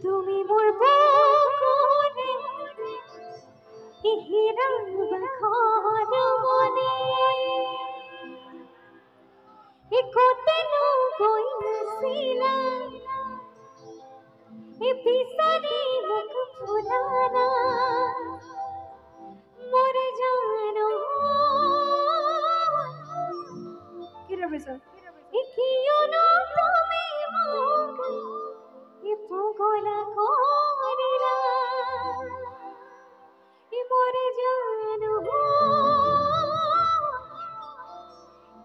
তুমি মোর বুকুরে হিরা বখর মনে একতেনো কই নসিলা এ পিসারি মুখ ফুলানা মোর জানো কিরে বেসা এ কিও না তুমি মুখ এ পগলা করিলা এ মোর জানো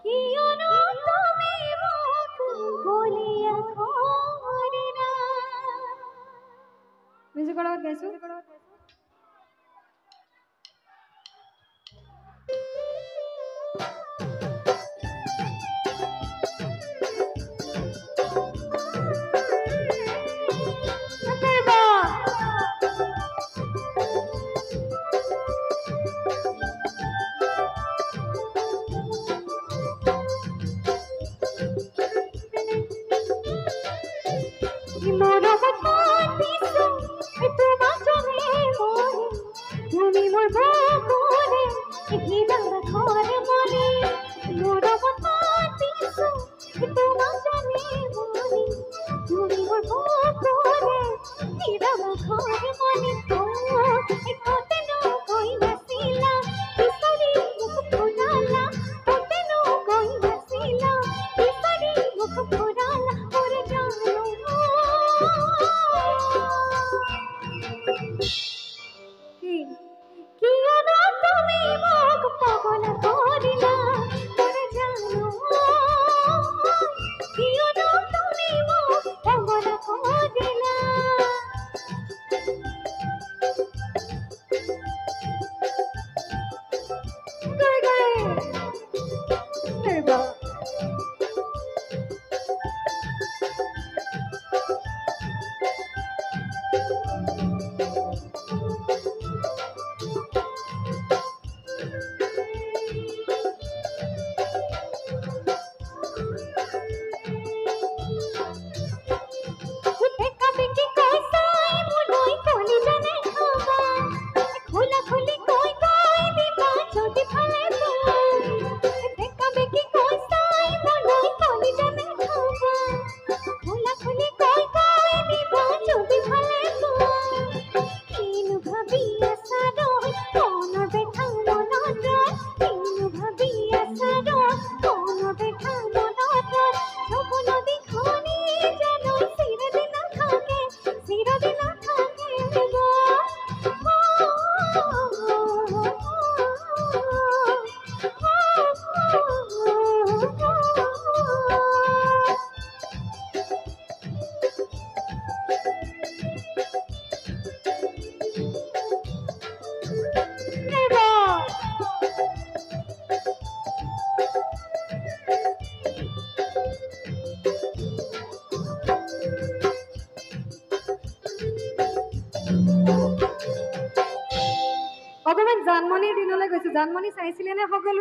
কিও না তুমি মুখ বলিয়া করিলা মিউজিক করা গাইছো তুমি মোর বুকুরে হিরা বখর মনে মোর পিছু তোমা জানে মনে তুমি মোর বুকুরে হিরা বখর মনে একতেনো কই নসিলা পিসারি মুখ ফুলালা একতেনো কই নসিলা পিসারি মুখ ফুলালা মোর জানো কিও না তুমি মুখ পগলা করিলা মোর জানো কিও না তুমি মুখ পগলা করিলা গায় গায় নেবা অকমান জানমনিৰ দিনলৈ গৈছে জানমনি চাইছিলে নে সকলোৱে